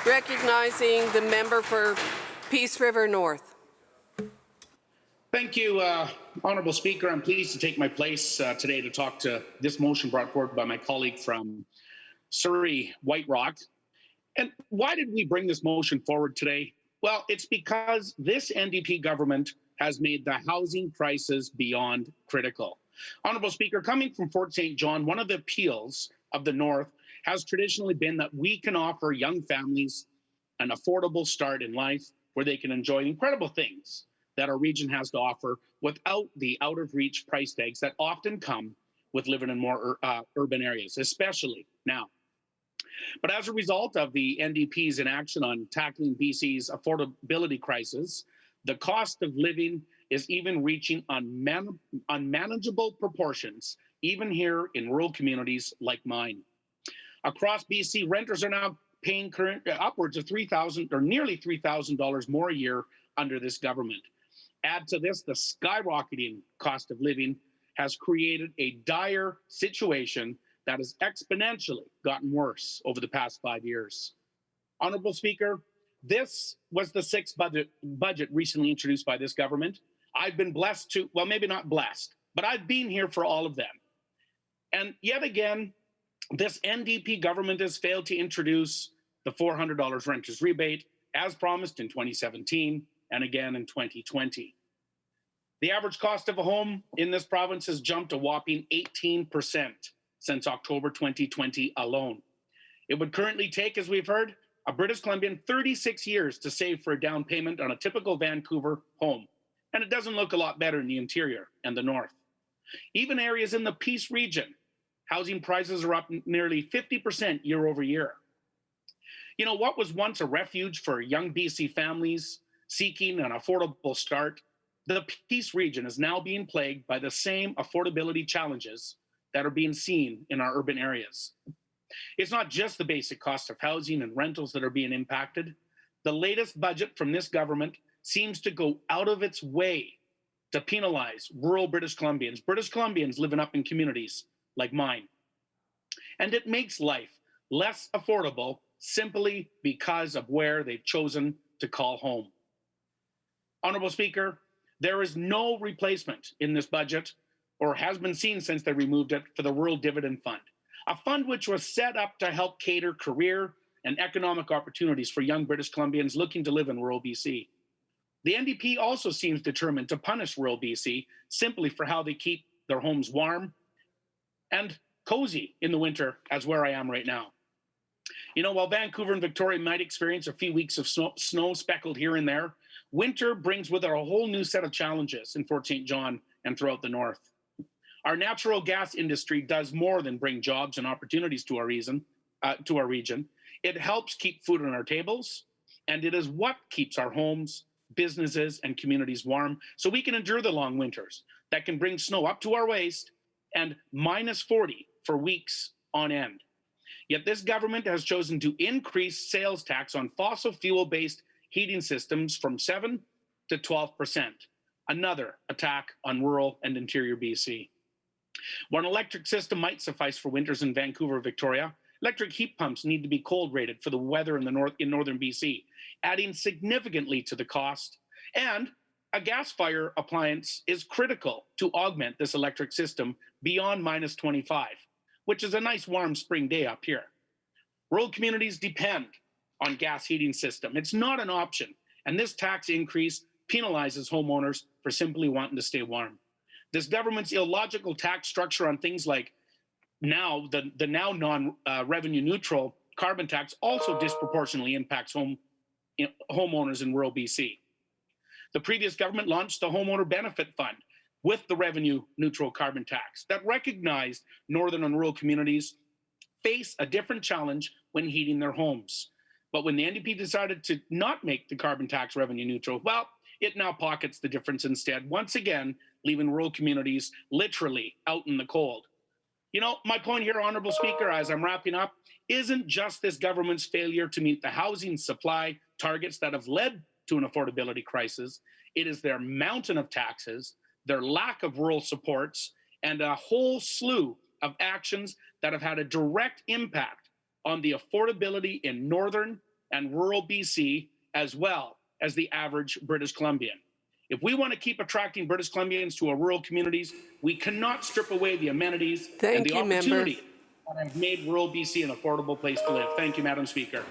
Recognizing the member for Peace River North. Thank you, Honourable Speaker. I'm pleased to take my place today to talk to this motion brought forward by my colleague from Surrey, White Rock. And why did we bring this motion forward today? Well, it's because this NDP government has made the housing crisis beyond critical. Honourable Speaker, coming from Fort St. John, one of the appeals of the North has traditionally been that we can offer young families an affordable start in life where they can enjoy incredible things that our region has to offer without the out-of-reach price tags that often come with living in more urban areas, especially now. But as a result of the NDP's inaction on tackling BC's affordability crisis, the cost of living is even reaching unmanageable proportions, even here in rural communities like mine. Across BC, renters are now paying upwards of $3,000 or nearly $3,000 more a year under this government. Add to this, the skyrocketing cost of living has created a dire situation that has exponentially gotten worse over the past 5 years. Honourable Speaker, this was the sixth budget recently introduced by this government. I've been blessed to, well, maybe not blessed, but I've been here for all of them. And yet again, this NDP government has failed to introduce the $400 renters rebate as promised in 2017 and again in 2020. The average cost of a home in this province has jumped a whopping 18% since October 2020 alone. It would currently take, as we've heard, a British Columbian 36 years to save for a down payment on a typical Vancouver home. And it doesn't look a lot better in the interior and the north. Even areas in the Peace region, housing prices are up nearly 50% year over year. You know, what was once a refuge for young BC families seeking an affordable start, the Peace region is now being plagued by the same affordability challenges that are being seen in our urban areas. It's not just the basic cost of housing and rentals that are being impacted. The latest budget from this government seems to go out of its way to penalize rural British Columbians living up in communities like mine. And it makes life less affordable simply because of where they've chosen to call home. Honourable Speaker, there is no replacement in this budget, or has been seen since they removed it, for the Rural Dividend Fund, a fund which was set up to help cater career and economic opportunities for young British Columbians looking to live in rural BC. The NDP also seems determined to punish rural BC simply for how they keep their homes warm and cozy in the winter, as where I am right now. You know, while Vancouver and Victoria might experience a few weeks of snow speckled here and there, winter brings with it a whole new set of challenges in Fort St. John and throughout the north. Our natural gas industry does more than bring jobs and opportunities to our region. It helps keep food on our tables, and it is what keeps our homes, businesses, and communities warm, so we can endure the long winters that can bring snow up to our waist and minus 40 for weeks on end. Yet this government has chosen to increase sales tax on fossil fuel-based heating systems from 7 to 12%, another attack on rural and interior BC. One electric system might suffice for winters in Vancouver, Victoria. Electric heat pumps need to be cold rated for the weather in northern BC, adding significantly to the cost. And a gas fire appliance is critical to augment this electric system beyond minus 25, which is a nice warm spring day up here. Rural communities depend on gas heating system. It's not an option, and this tax increase penalizes homeowners for simply wanting to stay warm. This government's illogical tax structure on things like the now non-revenue neutral carbon tax also disproportionately impacts homeowners in rural BC. The previous government launched the Homeowner Benefit Fund with the revenue neutral carbon tax that recognized northern and rural communities face a different challenge when heating their homes. But when the NDP decided to not make the carbon tax revenue neutral, well, it now pockets the difference instead, once again, leaving rural communities literally out in the cold. You know, my point here, Honourable Speaker, as I'm wrapping up, isn't just this government's failure to meet the housing supply targets that have led to an affordability crisis. It is their mountain of taxes, their lack of rural supports, and a whole slew of actions that have had a direct impact on the affordability in northern and rural BC as well as the average British Columbian. If we want to keep attracting British Columbians to our rural communities, we cannot strip away the amenities and Thank the you, member. opportunity that have made rural BC an affordable place to live. Thank you, Madam Speaker.